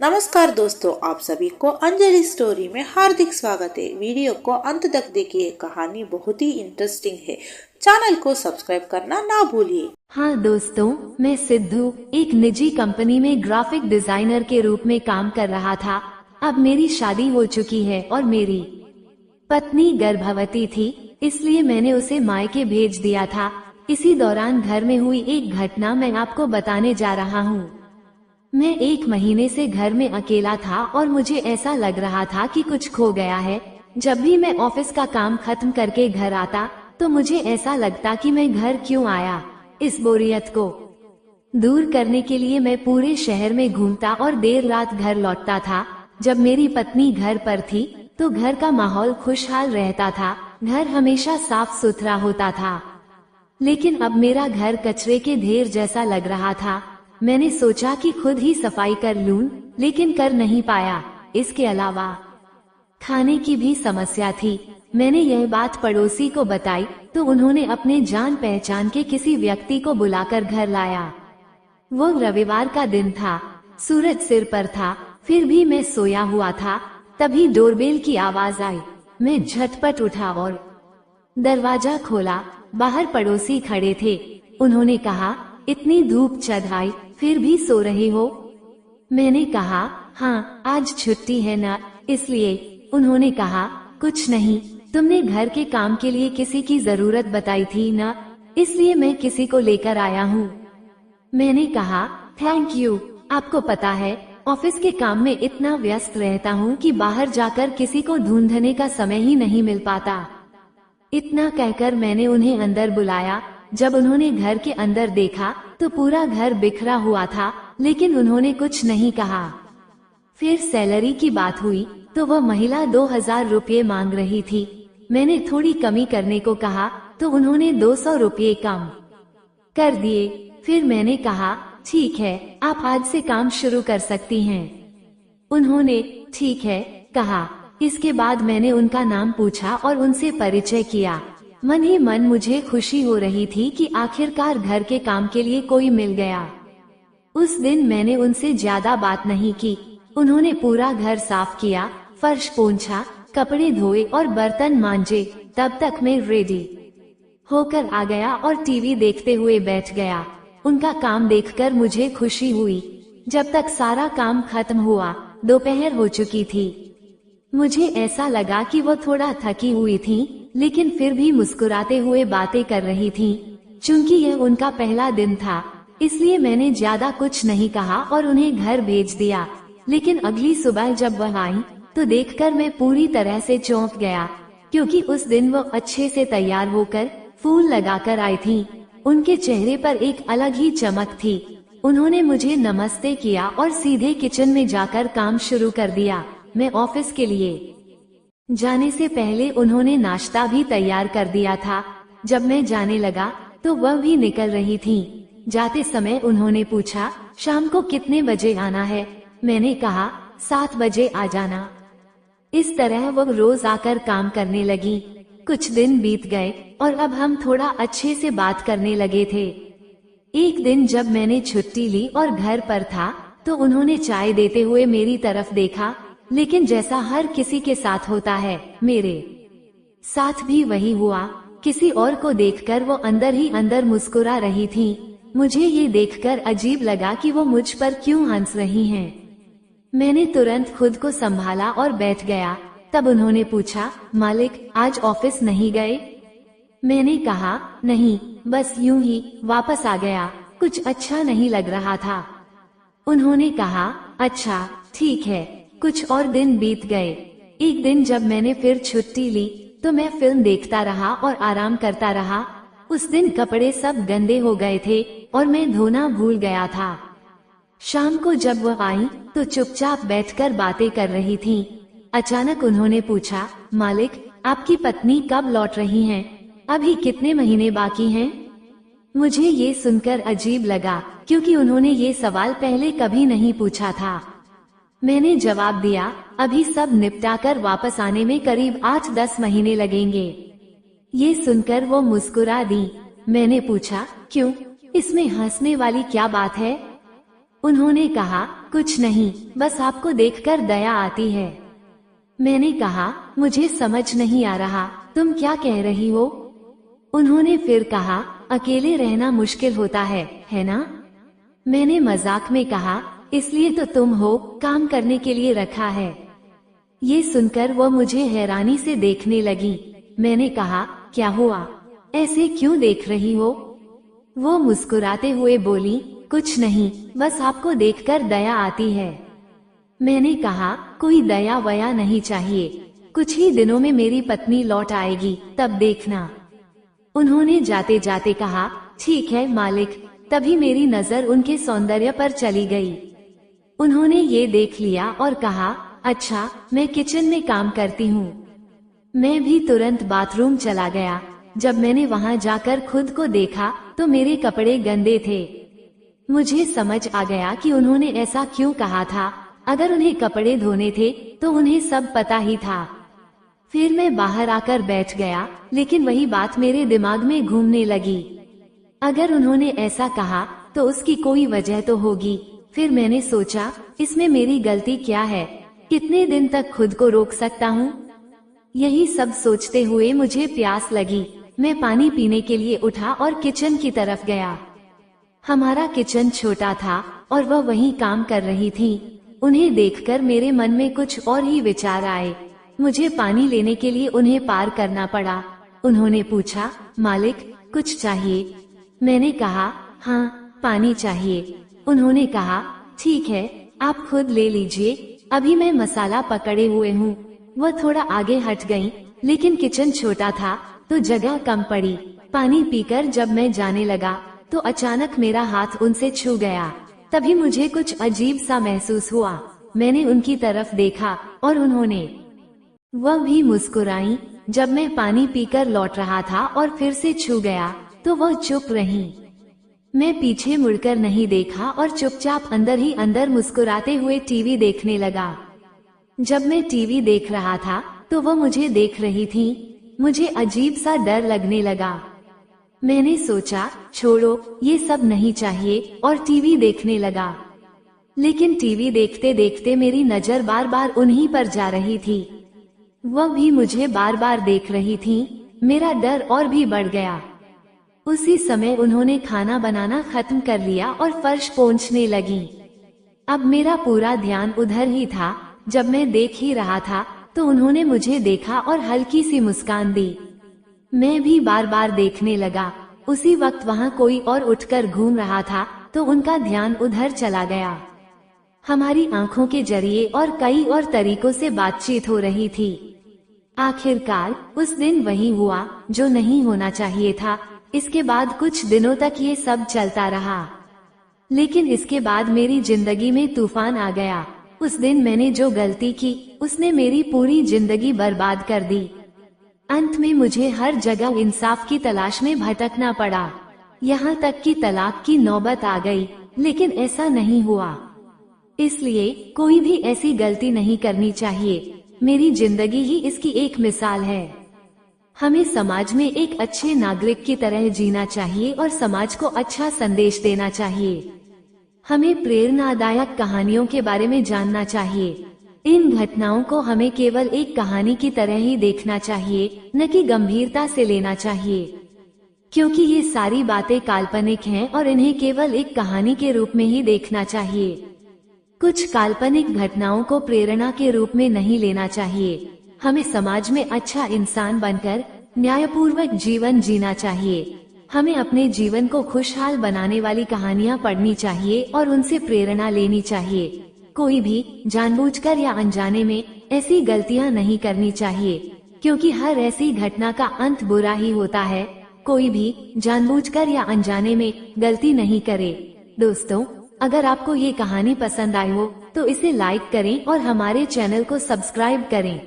नमस्कार दोस्तों, आप सभी को अंजलि स्टोरी में हार्दिक स्वागत है। वीडियो को अंत तक देखिए, कहानी बहुत ही इंटरेस्टिंग है। चैनल को सब्सक्राइब करना ना भूलिए। हाँ दोस्तों, मैं सिद्धू एक निजी कंपनी में ग्राफिक डिजाइनर के रूप में काम कर रहा था। अब मेरी शादी हो चुकी है और मेरी पत्नी गर्भवती थी, इसलिए मैंने उसे मायके भेज दिया था। इसी दौरान घर में हुई एक घटना मैं आपको बताने जा रहा हूँ। मैं 1 महीने से घर में अकेला था और मुझे ऐसा लग रहा था कि कुछ खो गया है। जब भी मैं ऑफिस का काम खत्म करके घर आता तो मुझे ऐसा लगता कि मैं घर क्यों आया। इस बोरियत को दूर करने के लिए मैं पूरे शहर में घूमता और देर रात घर लौटता था। जब मेरी पत्नी घर पर थी तो घर का माहौल खुशहाल रहता था। घर हमेशा साफ सुथरा होता था, लेकिन अब मेरा घर कचरे के ढेर जैसा लग रहा था। मैंने सोचा कि खुद ही सफाई कर लूं, लेकिन कर नहीं पाया। इसके अलावा खाने की भी समस्या थी। मैंने यह बात पड़ोसी को बताई तो उन्होंने अपने जान पहचान के किसी व्यक्ति को बुलाकर घर लाया। वो रविवार का दिन था, सूरज सिर पर था, फिर भी मैं सोया हुआ था। तभी डोरबेल की आवाज आई। मैं झटपट उठा और दरवाजा खोला। बाहर पड़ोसी खड़े थे। उन्होंने कहा, इतनी धूप चढ़ आई, फिर भी सो रहे हो? मैंने कहा, हाँ, आज छुट्टी है ना, इसलिए। उन्होंने कहा, कुछ नहीं, तुमने घर के काम के लिए किसी की जरूरत बताई थी ना, इसलिए मैं किसी को लेकर आया हूँ। मैंने कहा, थैंक यू। आपको पता है, ऑफिस के काम में इतना व्यस्त रहता हूँ कि बाहर जाकर किसी को ढूंढने का समय ही नहीं मिल पाता। इतना कहकर मैंने उन्हें अंदर बुलाया। जब उन्होंने घर के अंदर देखा तो पूरा घर बिखरा हुआ था, लेकिन उन्होंने कुछ नहीं कहा। फिर सैलरी की बात हुई तो वह महिला 2000 रुपये मांग रही थी। मैंने थोड़ी कमी करने को कहा तो उन्होंने 200 रुपये कम कर दिए। फिर मैंने कहा, ठीक है, आप आज से काम शुरू कर सकती हैं। उन्होंने ठीक है कहा। इसके बाद मैंने उनका नाम पूछा और उनसे परिचय किया। मन ही मन मुझे खुशी हो रही थी कि आखिरकार घर के काम के लिए कोई मिल गया। उस दिन मैंने उनसे ज्यादा बात नहीं की। उन्होंने पूरा घर साफ किया, फर्श पोंछा, कपड़े धोए और बर्तन मांजे। तब तक मैं रेडी होकर आ गया और टीवी देखते हुए बैठ गया। उनका काम देखकर मुझे खुशी हुई। जब तक सारा काम खत्म हुआ, दोपहर हो चुकी थी। मुझे ऐसा लगा कि वो थोड़ा थकी हुई थी, लेकिन फिर भी मुस्कुराते हुए बातें कर रही थी। चूंकि यह उनका पहला दिन था, इसलिए मैंने ज्यादा कुछ नहीं कहा और उन्हें घर भेज दिया। लेकिन अगली सुबह जब वह आई तो देखकर मैं पूरी तरह से चौंक गया, क्योंकि उस दिन वो अच्छे से तैयार होकर फूल लगाकर आई थी। उनके चेहरे पर एक अलग ही चमक थी। उन्होंने मुझे नमस्ते किया और सीधे किचन में जाकर काम शुरू कर दिया। मैं ऑफिस के लिए जाने से पहले उन्होंने नाश्ता भी तैयार कर दिया था। जब मैं जाने लगा तो वह भी निकल रही थी। जाते समय उन्होंने पूछा, शाम को कितने बजे आना है? मैंने कहा, 7 बजे आ जाना। इस तरह वह रोज आकर काम करने लगी। कुछ दिन बीत गए और अब हम थोड़ा अच्छे से बात करने लगे थे। एक दिन जब मैंने छुट्टी ली और घर पर था तो उन्होंने चाय देते हुए मेरी तरफ देखा, लेकिन जैसा हर किसी के साथ होता है, मेरे साथ भी वही हुआ। किसी और को देखकर वो अंदर ही अंदर मुस्कुरा रही थी। मुझे ये देखकर अजीब लगा कि वो मुझ पर क्यों हंस रही हैं। मैंने तुरंत खुद को संभाला और बैठ गया। तब उन्होंने पूछा, मालिक, आज ऑफिस नहीं गए? मैंने कहा, नहीं, बस यूं ही वापस आ गया, कुछ अच्छा नहीं लग रहा था। उन्होंने कहा, अच्छा, ठीक है। कुछ और दिन बीत गए। एक दिन जब मैंने फिर छुट्टी ली तो मैं फिल्म देखता रहा और आराम करता रहा। उस दिन कपड़े सब गंदे हो गए थे और मैं धोना भूल गया था। शाम को जब वह आई तो चुपचाप बैठकर बातें कर रही थी। अचानक उन्होंने पूछा, मालिक, आपकी पत्नी कब लौट रही हैं? अभी कितने महीने बाकी हैं? मुझे ये सुनकर अजीब लगा, क्योंकि उन्होंने ये सवाल पहले कभी नहीं पूछा था। मैंने जवाब दिया, अभी सब निपटाकर वापस आने में करीब 8-10 महीने लगेंगे। ये सुनकर वो मुस्कुरा दी। मैंने पूछा, क्यों? इसमें हंसने वाली क्या बात है? उन्होंने कहा, कुछ नहीं, बस आपको देखकर दया आती है। मैंने कहा, मुझे समझ नहीं आ रहा, तुम क्या कह रही हो? उन्होंने फिर कहा, अकेले रहना मुश्किल होता है ना? मैंने मजाक में कहा, इसलिए तो तुम हो काम करने के लिए रखा है। ये सुनकर वो मुझे हैरानी से देखने लगी। मैंने कहा, क्या हुआ, ऐसे क्यों देख रही हो? वो मुस्कुराते हुए बोली, कुछ नहीं, बस आपको देखकर दया आती है। मैंने कहा, कोई दया वया नहीं चाहिए, कुछ ही दिनों में मेरी पत्नी लौट आएगी, तब देखना। उन्होंने जाते जाते कहा, ठीक है मालिक। तभी मेरी नजर उनके सौंदर्य पर चली गई। उन्होंने ये देख लिया और कहा, अच्छा, मैं किचन में काम करती हूँ। मैं भी तुरंत बाथरूम चला गया। जब मैंने वहाँ जाकर खुद को देखा तो मेरे कपड़े गंदे थे। मुझे समझ आ गया कि उन्होंने ऐसा क्यों कहा था। अगर उन्हें कपड़े धोने थे तो उन्हें सब पता ही था। फिर मैं बाहर आकर बैठ गया, लेकिन वही बात मेरे दिमाग में घूमने लगी। अगर उन्होंने ऐसा कहा तो उसकी कोई वजह तो होगी। फिर मैंने सोचा, इसमें मेरी गलती क्या है? कितने दिन तक खुद को रोक सकता हूँ? यही सब सोचते हुए मुझे प्यास लगी। मैं पानी पीने के लिए उठा और किचन की तरफ गया। हमारा किचन छोटा था और वह वहीं काम कर रही थी। उन्हें देखकर मेरे मन में कुछ और ही विचार आए। मुझे पानी लेने के लिए उन्हें पार करना पड़ा। उन्होंने पूछा, मालिक, कुछ चाहिए? मैंने कहा, हाँ, पानी चाहिए। उन्होंने कहा, ठीक है, आप खुद ले लीजिए, अभी मैं मसाला पकड़े हुए हूँ। वह थोड़ा आगे हट गईं, लेकिन किचन छोटा था तो जगह कम पड़ी। पानी पीकर जब मैं जाने लगा तो अचानक मेरा हाथ उनसे छू गया। तभी मुझे कुछ अजीब सा महसूस हुआ। मैंने उनकी तरफ देखा और उन्होंने वह भी मुस्कुराई। जब मैं पानी पीकर लौट रहा था और फिर से छू गया तो वह चुप रहीं। मैं पीछे मुड़कर नहीं देखा और चुपचाप अंदर ही अंदर मुस्कुराते हुए टीवी देखने लगा। जब मैं टीवी देख रहा था तो वह मुझे देख रही थी। मुझे अजीब सा डर लगने लगा। मैंने सोचा, छोड़ो, ये सब नहीं चाहिए, और टीवी देखने लगा। लेकिन टीवी देखते देखते मेरी नजर बार बार उन्हीं पर जा रही थी। वह भी मुझे बार बार देख रही थी। मेरा डर और भी बढ़ गया। उसी समय उन्होंने खाना बनाना खत्म कर लिया और फर्श पोंछने लगी। अब मेरा पूरा ध्यान उधर ही था। जब मैं देख ही रहा था तो उन्होंने मुझे देखा और हल्की सी मुस्कान दी। मैं भी बार बार देखने लगा। उसी वक्त वहाँ कोई और उठकर घूम रहा था तो उनका ध्यान उधर चला गया। हमारी आंखों के जरिए और कई और तरीकों से बातचीत हो रही थी। आखिरकार उस दिन वही हुआ जो नहीं होना चाहिए था। इसके बाद कुछ दिनों तक ये सब चलता रहा, लेकिन इसके बाद मेरी जिंदगी में तूफान आ गया। उस दिन मैंने जो गलती की उसने मेरी पूरी जिंदगी बर्बाद कर दी। अंत में मुझे हर जगह इंसाफ की तलाश में भटकना पड़ा। यहाँ तक कि तलाक की नौबत आ गई, लेकिन ऐसा नहीं हुआ। इसलिए कोई भी ऐसी गलती नहीं करनी चाहिए। मेरी जिंदगी ही इसकी एक मिसाल है। हमें समाज में एक अच्छे नागरिक की तरह जीना चाहिए और समाज को अच्छा संदेश देना चाहिए। हमें प्रेरणादायक कहानियों के बारे में जानना चाहिए। इन घटनाओं को हमें केवल एक कहानी की तरह ही देखना चाहिए, न कि गंभीरता से लेना चाहिए, क्योंकि ये सारी बातें काल्पनिक हैं और इन्हें केवल एक कहानी के रूप में ही देखना चाहिए। कुछ काल्पनिक घटनाओं को प्रेरणा के रूप में नहीं लेना चाहिए। हमें समाज में अच्छा इंसान बनकर न्यायपूर्वक जीवन जीना चाहिए। हमें अपने जीवन को खुशहाल बनाने वाली कहानियाँ पढ़नी चाहिए और उनसे प्रेरणा लेनी चाहिए। कोई भी जानबूझकर या अनजाने में ऐसी गलतियाँ नहीं करनी चाहिए, क्योंकि हर ऐसी घटना का अंत बुरा ही होता है। कोई भी जानबूझकर या अनजाने में गलती नहीं करे। दोस्तों, अगर आपको ये कहानी पसंद आई हो तो इसे लाइक करें और हमारे चैनल को सब्सक्राइब करें।